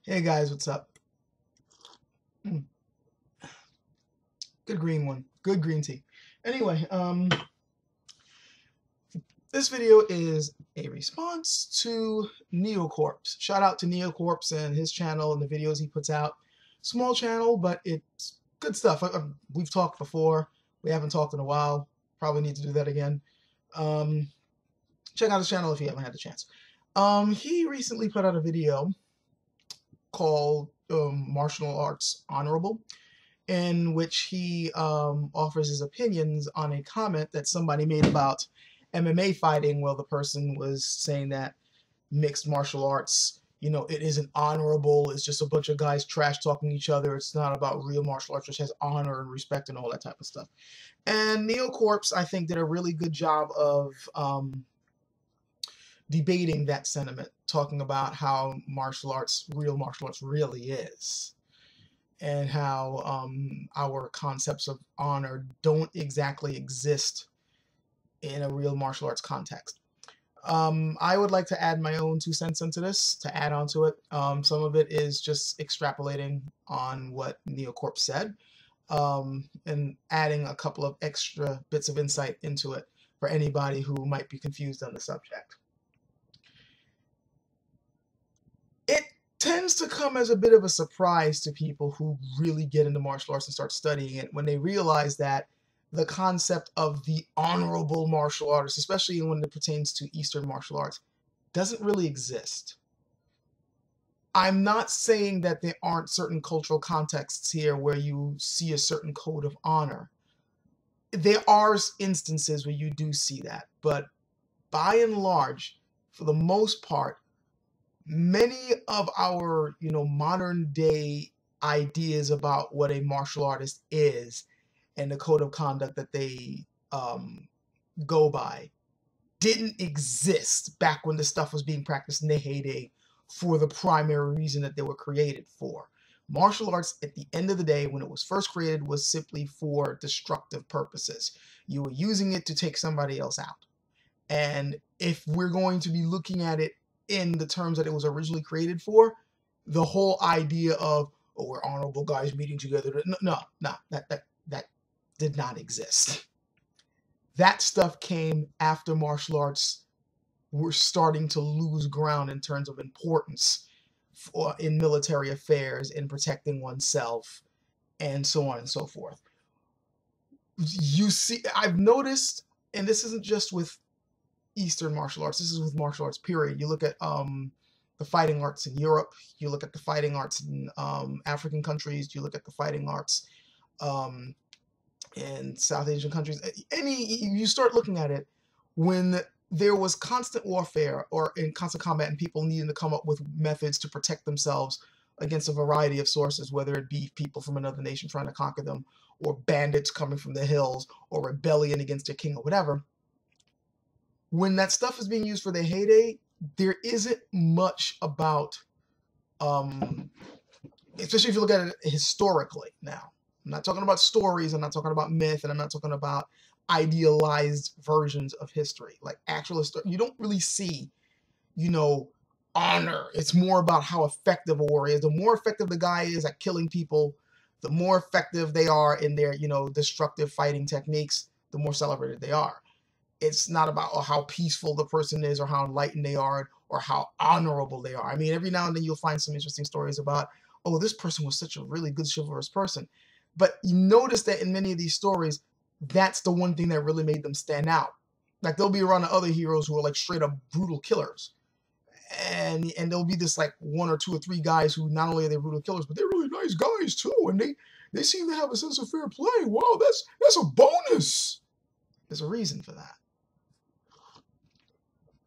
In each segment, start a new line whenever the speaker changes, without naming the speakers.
Hey guys, what's up? Mm, Good green one. Good green tea. Anyway, this video is a response to Neocorpse. Shout out to Neocorpse and his channel and the videos he puts out. Small channel, but it's good stuff. We've talked before. We haven't talked in a while. Probably need to do that again. Um, Check out his channel if you haven't had the chance. He recently put out a video called Martial Arts Honorable, in which he offers his opinions on a comment that somebody made about MMA fighting. Well, the person was saying that mixed martial arts, it isn't honorable. It's just a bunch of guys trash talking each other. It's not about real martial arts, which has honor and respect and all that type of stuff. And Neocorpse, I think, did a really good job of debating that sentiment, talking about how real martial arts really is, and how our concepts of honor don't exactly exist in a real martial arts context. I would like to add my own 2 cents into this, to add on to it. Some of it is just extrapolating on what Neocorp said, and adding a couple of extra bits of insight into it for anybody who might be confused on the subject. It tends to come as a bit of a surprise to people who really get into martial arts and start studying it when they realize that the concept of the honorable martial artist, especially when it pertains to Eastern martial arts, doesn't really exist. I'm not saying that there aren't certain cultural contexts here where you see a certain code of honor. There are instances where you do see that, but by and large, for the most part, many of our modern day ideas about what a martial artist is and the code of conduct that they go by didn't exist back when the stuff was being practiced in the heyday for the primary reason that they were created for. Martial arts, at the end of the day, when it was first created, was simply for destructive purposes. You were using it to take somebody else out. And if we're going to be looking at it in the terms that it was originally created for, the whole idea of, oh, we're honorable guys meeting together, no, that did not exist. That stuff came after martial arts were starting to lose ground in terms of importance in military affairs, in protecting oneself, and so on and so forth. You see, I've noticed, and this isn't just with Eastern martial arts, this is with martial arts period. You look at the fighting arts in Europe, you look at the fighting arts in African countries, you look at the fighting arts in South Asian countries. You start looking at it when there was constant warfare or in constant combat, and people needing to come up with methods to protect themselves against a variety of sources, whether it be people from another nation trying to conquer them, or bandits coming from the hills, or rebellion against their king, or whatever. When that stuff is being used for the heyday, there isn't much about, especially if you look at it historically now. I'm not talking about stories, I'm not talking about myth, and I'm not talking about idealized versions of history. Like actual history, you don't really see, honor. It's more about how effective a warrior is. The more effective the guy is at killing people, the more effective they are in their, destructive fighting techniques, the more celebrated they are. It's not about how peaceful the person is or how enlightened they are or how honorable they are. I mean, every now and then you'll find some interesting stories about, oh, this person was such a really good chivalrous person. But you notice that in many of these stories, that's the one thing that really made them stand out. Like they'll be around the other heroes who are like straight up brutal killers. And there'll be this like 1 or 2 or 3 guys who not only are they brutal killers, but they're really nice guys too. And they seem to have a sense of fair play. Wow, that's a bonus. There's a reason for that.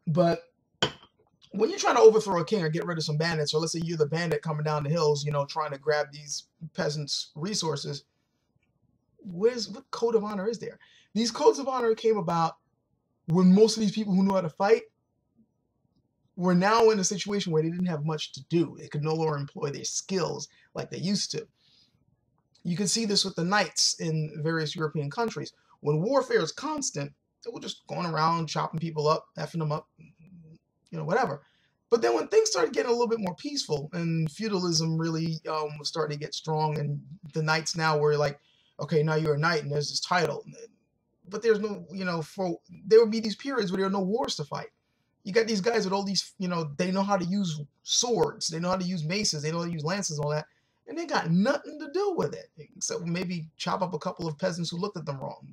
But when you're trying to overthrow a king or get rid of some bandits, or let's say you're the bandit coming down the hills, trying to grab these peasants' resources, what code of honor is there? These codes of honor came about when most of these people who knew how to fight were now in a situation where they didn't have much to do. They could no longer employ their skills like they used to. You can see this with the knights in various European countries. When warfare is constant, they were just going around chopping people up, effing them up, whatever. But then when things started getting a little bit more peaceful and feudalism really was starting to get strong, and the knights now were like, okay, now you're a knight and there's this title. But there's no, there would be these periods where there are no wars to fight. You got these guys with all these, they know how to use swords, they know how to use maces, they know how to use lances and all that, and they got nothing to do with it. Except maybe chop up a couple of peasants who looked at them wrong.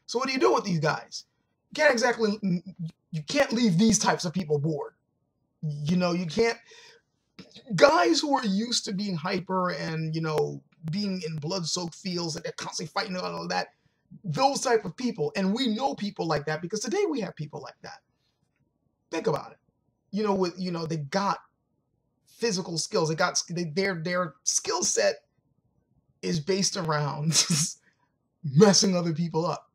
So what do you do with these guys? You can't leave these types of people bored. You can't, guys who are used to being hyper and, being in blood-soaked fields and they're constantly fighting and all of that, those type of people, and we know people like that because today we have people like that. Think about it. They got physical skills. Their skill set is based around messing other people up.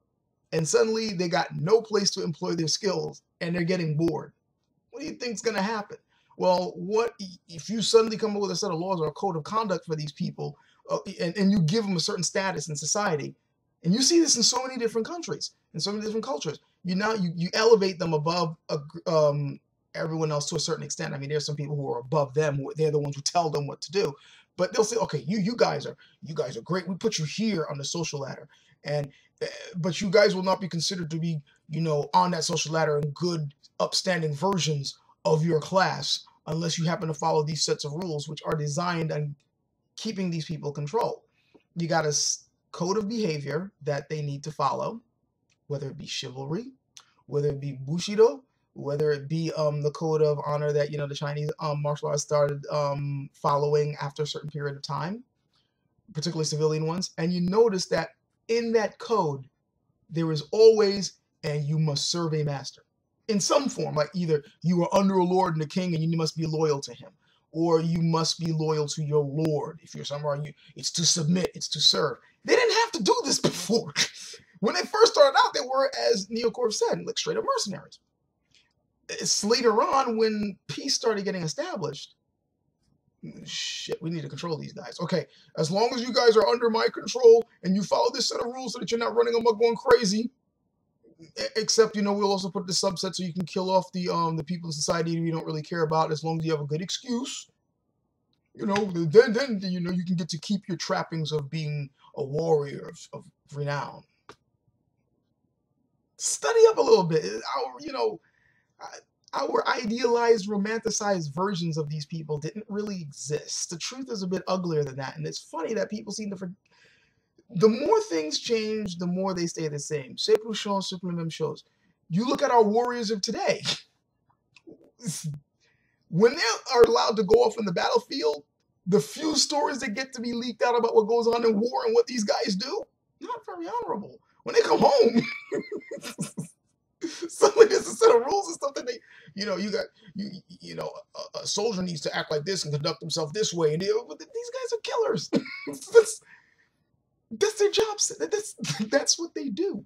And suddenly they got no place to employ their skills and they're getting bored. What do you think's going to happen? Well, what if you suddenly come up with a set of laws or a code of conduct for these people, and you give them a certain status in society? And you see this in so many different countries, in so many different cultures. You elevate them above everyone else to a certain extent. I mean, there's some people who are above them. They're the ones who tell them what to do. But they'll say, okay, you guys are great. We put you here on the social ladder, but you guys will not be considered to be, on that social ladder and good, upstanding versions of your class unless you happen to follow these sets of rules, which are designed on keeping these people controlled. You got a code of behavior that they need to follow, whether it be chivalry, whether it be bushido, whether it be the code of honor that the Chinese martial arts started following after a certain period of time, particularly civilian ones. And you notice that in that code, there is always, and you must serve a master in some form, like either you are under a lord and a king and you must be loyal to him, or you must be loyal to your lord. If you're somewhere, it's to submit, it's to serve. They didn't have to do this before. When they first started out, they were, as Neocorp said, like straight up mercenaries. It's later on when peace started getting established. Shit, we need to control these guys. Okay, as long as you guys are under my control and you follow this set of rules so that you're not running amok going crazy, except, we'll also put the subset so you can kill off the people in society you don't really care about, as long as you have a good excuse. Then you can get to keep your trappings of being a warrior of renown. Study up a little bit. Our idealized, romanticized versions of these people didn't really exist. The truth is a bit uglier than that, and it's funny that people seem to forget. The more things change, the more they stay the same. C'est plus change, c'est plus même chose. You look at our warriors of today. When they are allowed to go off in the battlefield, the few stories that get to be leaked out about what goes on in war and what these guys do, not very honorable. When they come home, suddenly there's a set of rules and stuff that they, a soldier needs to act like this and conduct himself this way. And but these guys are killers. That's their jobs. That's what they do.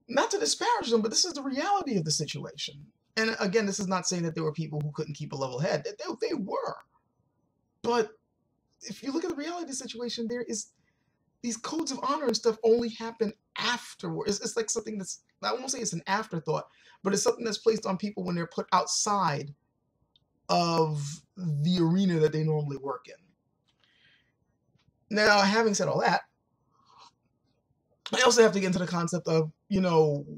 Not to disparage them, but this is the reality of the situation. And again, this is not saying that there were people who couldn't keep a level head. They were. But if you look at the reality of the situation, there is these codes of honor and stuff only happen afterwards. It's like something that's, I won't say it's an afterthought, but it's something that's placed on people when they're put outside of the arena that they normally work in. Now, having said all that, I also have to get into the concept of,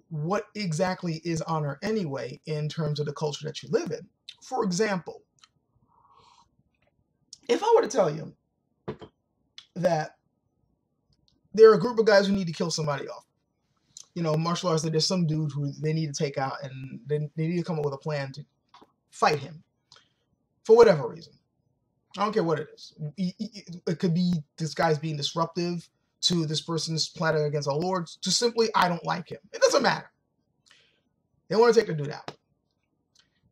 what exactly is honor anyway in terms of the culture that you live in. For example, if I were to tell you that there are a group of guys who need to kill somebody off, martial arts, there's some dude who they need to take out and they need to come up with a plan to fight him for whatever reason. I don't care what it is. It could be this guy's being disruptive, to this person's plotting against our Lord, to simply, I don't like him. It doesn't matter. They want to take the dude out.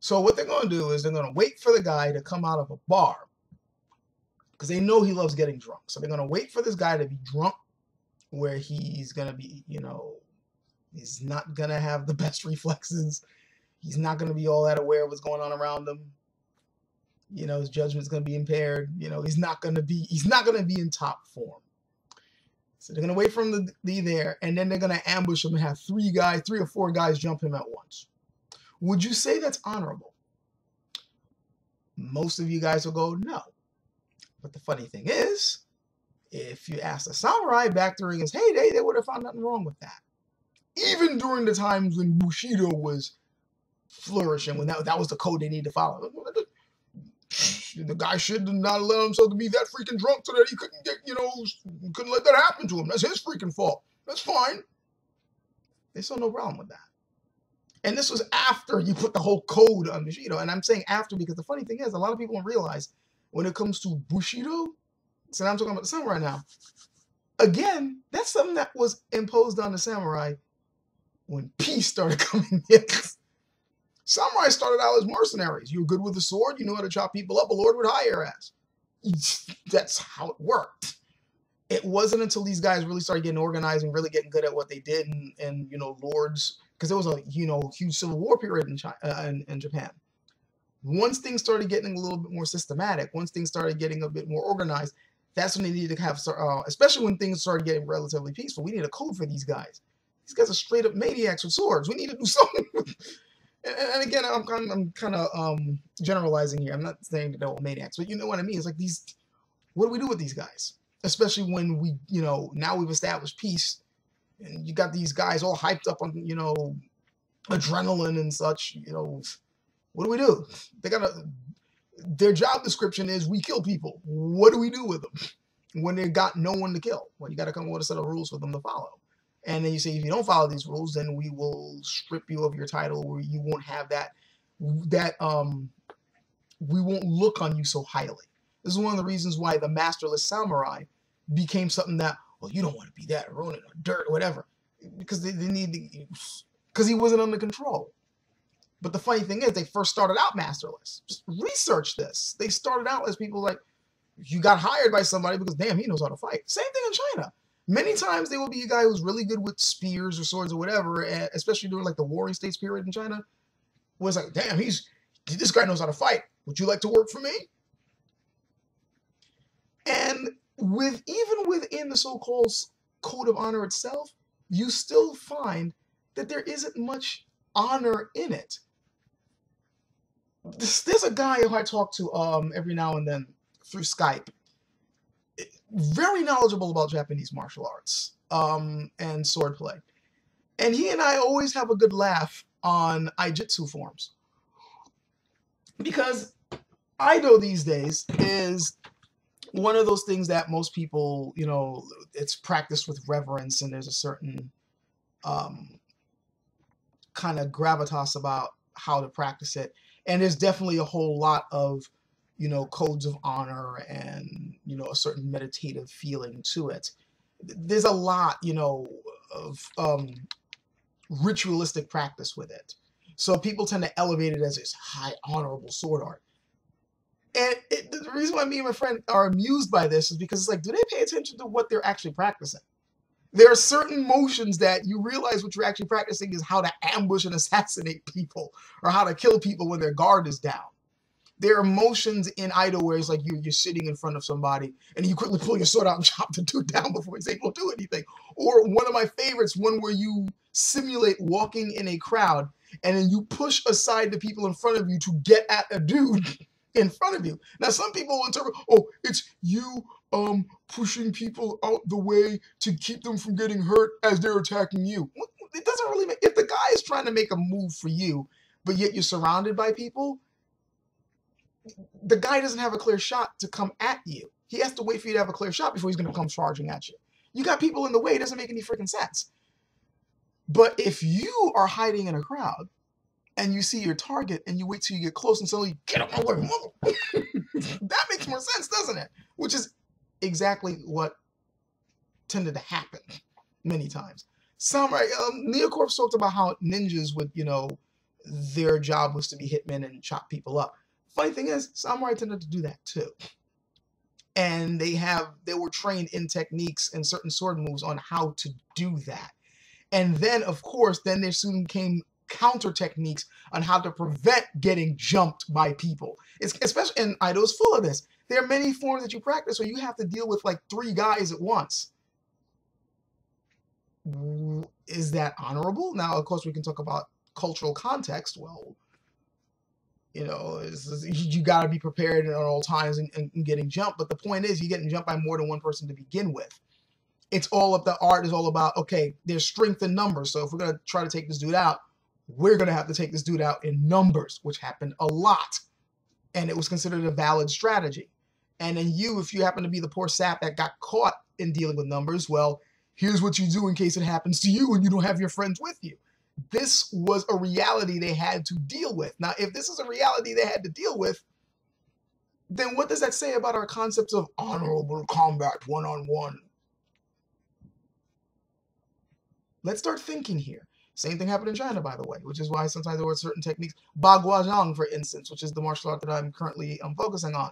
So what they're going to do is they're going to wait for the guy to come out of a bar because they know he loves getting drunk. So they're going to wait for this guy to be drunk where he's going to be, he's not going to have the best reflexes. He's not going to be all that aware of what's going on around him. His judgment's going to be impaired. He's not going to be in top form. So they're going to wait for him to be there, and then they're going to ambush him and have 3 or 4 guys jump him at once. Would you say that's honorable? Most of you guys will go, no. But the funny thing is, if you ask the samurai back during his heyday, they would have found nothing wrong with that. Even during the times when Bushido was flourishing, when that was the code they needed to follow. The guy should not allow himself to be that freaking drunk so that he couldn't get, couldn't let that happen to him. That's his freaking fault. That's fine. They saw no problem with that. And this was after you put the whole code on Bushido. And I'm saying after because the funny thing is, a lot of people don't realize when it comes to Bushido, so now I'm talking about the samurai now. Again, that's something that was imposed on the samurai when peace started coming in. Samurai started out as mercenaries. You were good with the sword. You knew how to chop people up. A lord would hire your ass. That's how it worked. It wasn't until these guys really started getting organized and really getting good at what they did, and lords, because there was a huge civil war period in China, in Japan. Once things started getting a little bit more systematic, once things started getting a bit more organized, that's when they needed to have, especially when things started getting relatively peaceful. We need a code for these guys. These guys are straight up maniacs with swords. We need to do something. And again, I'm kind of generalizing here. I'm not saying that they're all maniacs, but you know what I mean. It's like what do we do with these guys? Especially when we, now we've established peace, and you got these guys all hyped up on, adrenaline and such. What do we do? Their job description is we kill people. What do we do with them when they got no one to kill? Well, you got to come up with a set of rules for them to follow. And then you say, if you don't follow these rules, then we will strip you of your title, where you won't have we won't look on you so highly. This is one of the reasons why the masterless samurai became something that, well, you don't want to be that Ronin or dirt or whatever, because they need to, because he wasn't under control. But the funny thing is, they first started out masterless. Just research this. They started out as people like, you got hired by somebody because, damn, he knows how to fight. Same thing in China. Many times there will be a guy who's really good with spears or swords or whatever, and especially during like the Warring States period in China, was like, damn, this guy knows how to fight. Would you like to work for me? And even within the so-called code of honor itself, you still find that there isn't much honor in it. There's a guy who I talk to every now and then through Skype, very knowledgeable about Japanese martial arts and swordplay. And he and I always have a good laugh on Aijutsu forms. Because Aido these days is one of those things that most people, it's practiced with reverence, and there's a certain kind of gravitas about how to practice it. And there's definitely a whole lot of, codes of honor and, a certain meditative feeling to it. There's a lot, of ritualistic practice with it. So people tend to elevate it as this high, honorable sword art. And the reason why me and my friend are amused by this is because it's like, do they pay attention to what they're actually practicing? There are certain motions that you realize what you're actually practicing is how to ambush and assassinate people, or how to kill people when their guard is down. There are motions in Aido where it's like you're sitting in front of somebody and you quickly pull your sword out and chop the dude down before he's able to do anything. Or one of my favorites, one where you simulate walking in a crowd and then you push aside the people in front of you to get at a dude in front of you. Now, some people will interpret, oh, it's you pushing people out the way to keep them from getting hurt as they're attacking you. It doesn't really make, if the guy is trying to make a move for you, but yet you're surrounded by people, the guy doesn't have a clear shot to come at you. He has to wait for you to have a clear shot before he's going to come charging at you. You got people in the way, it doesn't make any freaking sense. But if you are hiding in a crowd and you see your target and you wait till you get close and suddenly, get out my way, mother. That makes more sense, doesn't it? Which is exactly what tended to happen many times. Samurai, Neocorp talked about how ninjas would, their job was to be hitmen and chop people up. Funny thing is, samurai tended to do that too. And they were trained in techniques and certain sword moves on how to do that. And then, of course, there soon came counter techniques on how to prevent getting jumped by people. Especially, and Aido's full of this. There are many forms that you practice where you have to deal with like 3 guys at once. Is that honorable? Now, of course, we can talk about cultural context. Well, You got to be prepared at all times and getting jumped. But the point is, you're getting jumped by more than one person to begin with. It's all of the art is all about, okay, there's strength in numbers. So if we're going to try to take this dude out, we're going to have to take this dude out in numbers, which happened a lot. And it was considered a valid strategy. And then if you happen to be the poor sap that got caught in dealing with numbers, well, here's what you do in case it happens to you and you don't have your friends with you. This was a reality they had to deal with. Now, if this is a reality they had to deal with, then what does that say about our concepts of honorable combat one-on-one? Let's start thinking here. Same thing happened in China, by the way, which is why sometimes there were certain techniques. Baguazhang, for instance, which is the martial art that I'm currently focusing on.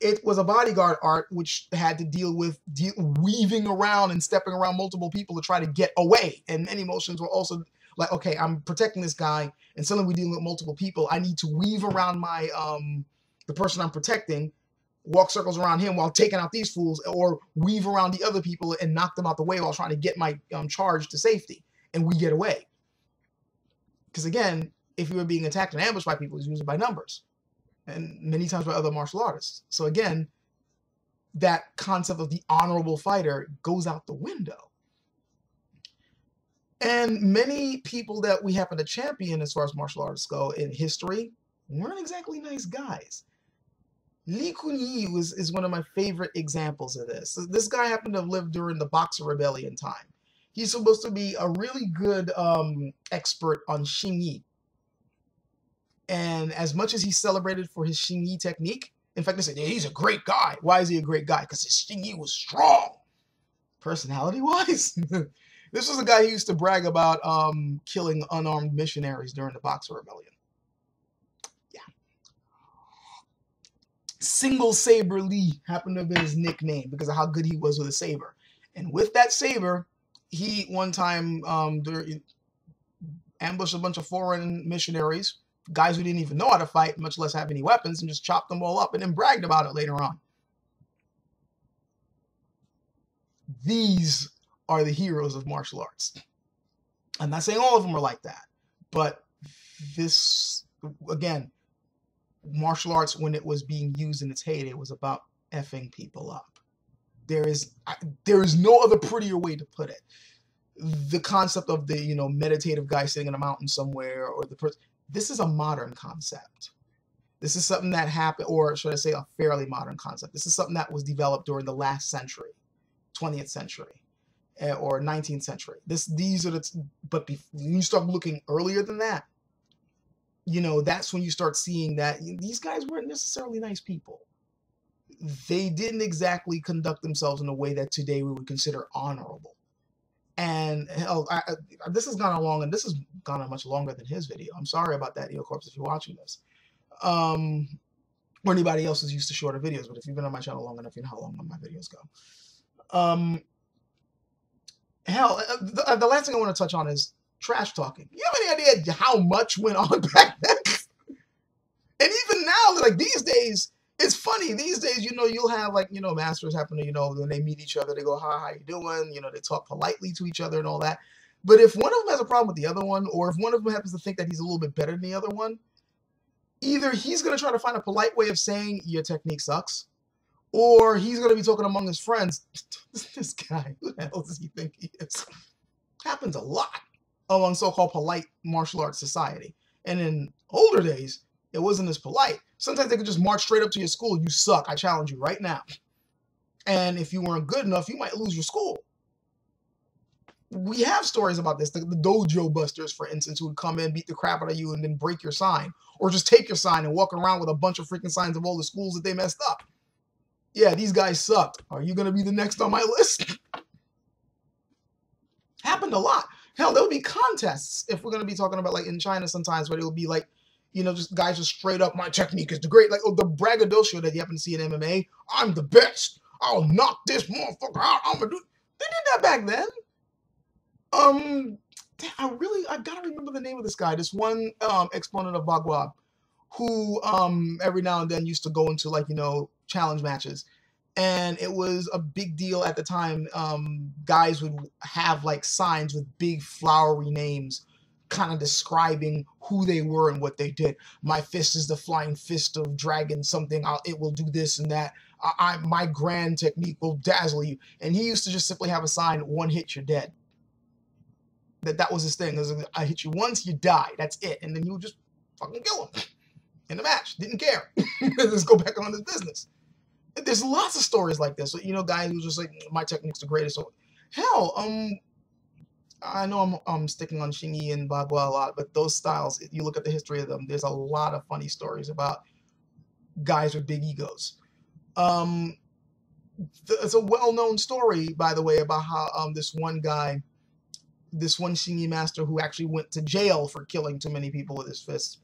It was a bodyguard art which had to deal with weaving around and stepping around multiple people to try to get away. And many motions were also like, okay, I'm protecting this guy, and suddenly we're dealing with multiple people. I need to weave around my the person I'm protecting, walk circles around him while taking out these fools, or weave around the other people and knock them out the way while trying to get my charge to safety, and we get away. Because again, if you were being attacked and ambushed by people, it's usually by numbers, and many times by other martial artists. So again, that concept of the honorable fighter goes out the window. And many people that we happen to champion as far as martial artists go in history weren't exactly nice guys. Lee Kun-yi is one of my favorite examples of this. This guy happened to have lived during the Boxer Rebellion time. He's supposed to be a really good expert on Xingyi. And as much as he's celebrated for his Xingyi technique, in fact, they said, yeah, he's a great guy. Why is he a great guy? Because his Xingyi was strong. Personality-wise, this was a guy who used to brag about killing unarmed missionaries during the Boxer Rebellion. Yeah. Single Saber Lee happened to have been his nickname because of how good he was with a saber. And with that saber, he one time ambushed a bunch of foreign missionaries, guys who didn't even know how to fight, much less have any weapons, and just chopped them all up and then bragged about it later on. These are the heroes of martial arts. I'm not saying all of them are like that, but this, again, martial arts, when it was being used in its heyday, was about effing people up. There is no other prettier way to put it. The concept of the, meditative guy sitting in a mountain somewhere, or the person, this is a modern concept. This is something that happened, or should I say a fairly modern concept. This is something that was developed during the last century, 20th century. Or 19th century. These are but when you start looking earlier than that, that's when you start seeing that these guys weren't necessarily nice people. They didn't exactly conduct themselves in a way that today we would consider honorable. And hell, this has gone on long, and this has gone on much longer than his video. I'm sorry about that, Corpse, if you're watching this. Or anybody else who's used to shorter videos, but if you've been on my channel long enough, you know how long my videos go. Hell, the last thing I want to touch on is trash talking. You have any idea how much went on back then? And even now, like these days, it's funny. These days, you'll have masters happen to, when they meet each other, they go, hi, how you doing? They talk politely to each other and all that. But if one of them has a problem with the other one, or if one of them happens to think that he's a little bit better than the other one, either he's going to try to find a polite way of saying your technique sucks, or he's going to be talking among his friends. This guy, who the hell does he think he is? Happens a lot among so-called polite martial arts society. And in older days, it wasn't as polite. Sometimes they could just march straight up to your school. You suck. I challenge you right now. And if you weren't good enough, you might lose your school. We have stories about this. The dojo busters, for instance, who would come in, beat the crap out of you, and then break your sign. Or just take your sign and walk around with a bunch of freaking signs of all the schools that they messed up. Yeah, these guys sucked. Are you going to be the next on my list? Happened a lot. Hell, there'll be contests, if we're going to be talking about, like, in China sometimes, where it'll be, like, just guys just straight up, my technique is the great. Like, the braggadocio that you happen to see in MMA, I'm the best. I'll knock this motherfucker out. I'm going to do... They did that back then. I got to remember the name of this guy. This one exponent of Bagua, who every now and then used to go into, like, challenge matches, and it was a big deal at the time. Guys would have like signs with big flowery names kind of describing who they were and what they did. My fist is the flying fist of dragon something. It will do this and that. My grand technique will dazzle you. And he used to just simply have a sign, one hit, you're dead. That was his thing. I hit you once, you die. That's it. And then he would just fucking kill him in the match. Didn't care. Just go back on his business. There's lots of stories like this. You know, guys who's just like, my technique's the greatest. So, hell, I know I'm sticking on Shingy and Bagua a lot, but those styles, if you look at the history of them, there's a lot of funny stories about guys with big egos. It's a well-known story, by the way, about how this one guy, this one Shingy master who actually went to jail for killing too many people with his fists.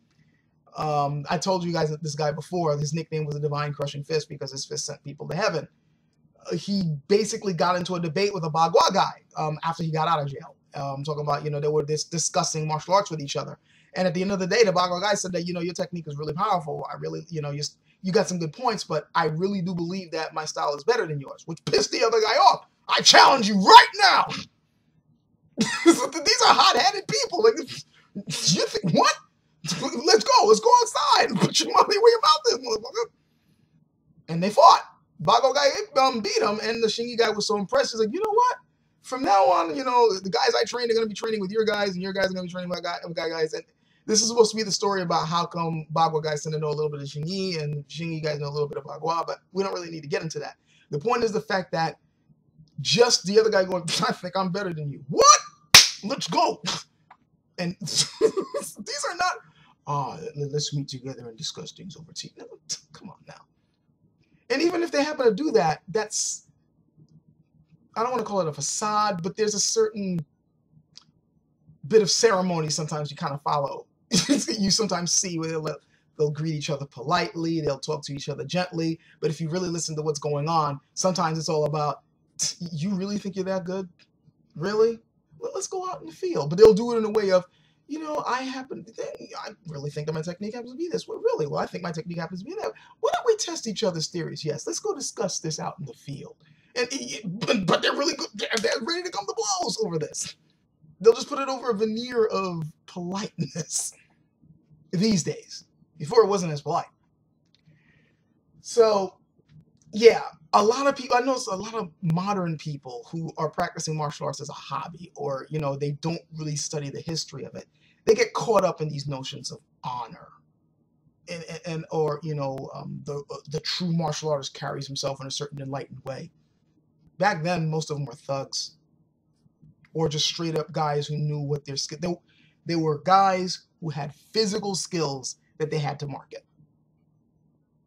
I told you guys that this guy before, his nickname was the Divine Crushing Fist because his fist sent people to heaven. He basically got into a debate with a Bagua guy after he got out of jail. I'm talking about, you know, they were discussing martial arts with each other. And at the end of the day, the Bagua guy said that, you know, your technique is really powerful. I really, you know, you got some good points, but I really do believe that my style is better than yours, which pissed the other guy off. I challenge you right now. These are hot-headed people. Like, you think, what? Let's go outside and put your money where your mouth is, motherfucker. And they fought. Bagua guy beat him, and the Shingy guy was so impressed. He's like, you know what? From now on, you know, the guys I train are going to be training with your guys, and your guys are going to be training with my guys. And this is supposed to be the story about how come Bagua guys tend to know a little bit of Shingy, and Shingy guys know a little bit of Bagua, but we don't really need to get into that. The point is the fact that just the other guy going, I think I'm better than you. What? Let's go. And these are not, let's meet together and discuss things over tea. No, come on now. And even if they happen to do that, that's, I don't want to call it a facade, but there's a certain bit of ceremony sometimes you kind of follow. You sometimes see where they'll greet each other politely, they'll talk to each other gently, but if you really listen to what's going on, sometimes it's all about, you really think you're that good? Really? Well, let's go out in the field. But they'll do it in a way of, you know, I really think that my technique happens to be this. Well, really? Well, I think my technique happens to be that. Why don't we test each other's theories? Yes, let's go discuss this out in the field. But they're really good. They're ready to come to blows over this. They'll just put it over a veneer of politeness these days. Before it wasn't as polite. So, yeah, a lot of people, I know a lot of modern people who are practicing martial arts as a hobby, or, you know, they don't really study the history of it. They get caught up in these notions of honor. Or, you know, the true martial artist carries himself in a certain enlightened way. Back then, most of them were thugs. Or just straight up guys who knew what their skill. They were guys who had physical skills that they had to market.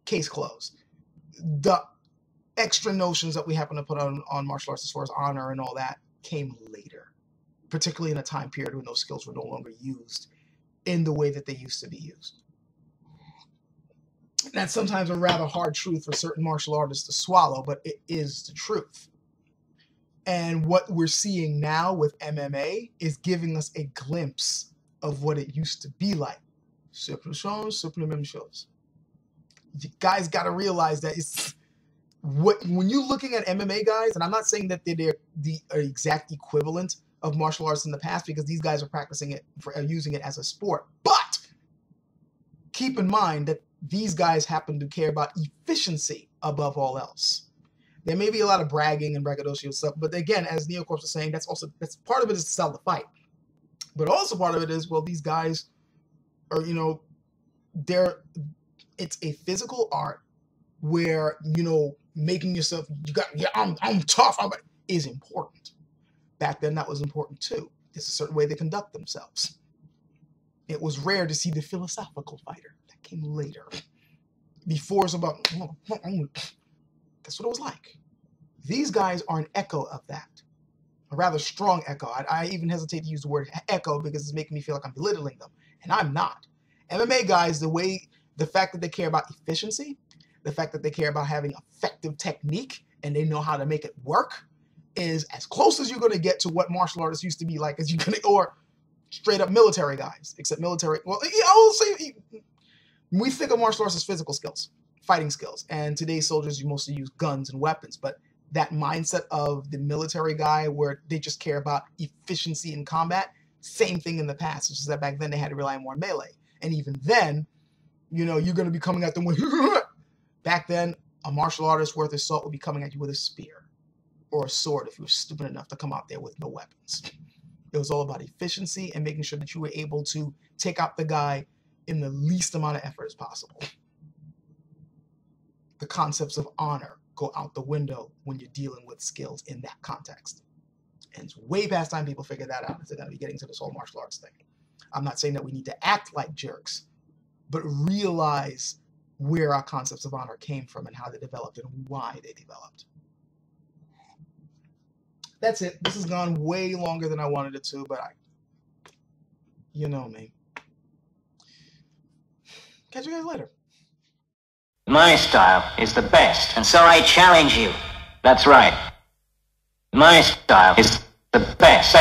Case closed. The extra notions that we happen to put on martial arts as far as honor and all that came later, particularly in a time period when those skills were no longer used in the way that they used to be used. That's sometimes a rather hard truth for certain martial artists to swallow, but it is the truth. And what we're seeing now with MMA is giving us a glimpse of what it used to be like. Simple chose, simple même chose. You guys got to realize that it's when you're looking at MMA guys, and I'm not saying that they're the exact equivalent of martial arts in the past, because these guys are practicing it, using it as a sport. But keep in mind that these guys happen to care about efficiency above all else. There may be a lot of bragging and braggadocio stuff, but again, as Neocorps is saying, that's part of it is to sell the fight. But also part of it is, well, these guys are, you know, it's a physical art where, you know, making yourself, I'm tough, is important. Back then, that was important too. There's a certain way they conduct themselves. It was rare to see the philosophical fighter. That came later. Before, it's about, that's what it was like. These guys are an echo of that. A rather strong echo. I even hesitate to use the word echo because it's making me feel like I'm belittling them. And I'm not. MMA guys, the fact that they care about efficiency, the fact that they care about having effective technique and they know how to make it work is as close as you're going to get to what martial artists used to be like, as you can, or straight up military guys, except military. Well, I will say, we think of martial arts as physical skills, fighting skills, and today's soldiers, you mostly use guns and weapons, but that mindset of the military guy where they just care about efficiency in combat Same thing in the past. It's just that back then they had to rely more on melee. And even then, you know, you're going to be coming at them with... Back then, a martial artist worth his salt would be coming at you with a spear or a sword if you were stupid enough to come out there with no weapons. It was all about efficiency and making sure that you were able to take out the guy in the least amount of effort as possible. The concepts of honor go out the window when you're dealing with skills in that context. And it's way past time people figure that out if they're going to be getting to this whole martial arts thing. I'm not saying that we need to act like jerks, but realize where our concepts of honor came from and how they developed and why they developed. That's it. This has gone way longer than I wanted it to, but you know me. Catch you guys later.
My style is the best, and so I challenge you. That's right. My style is the best.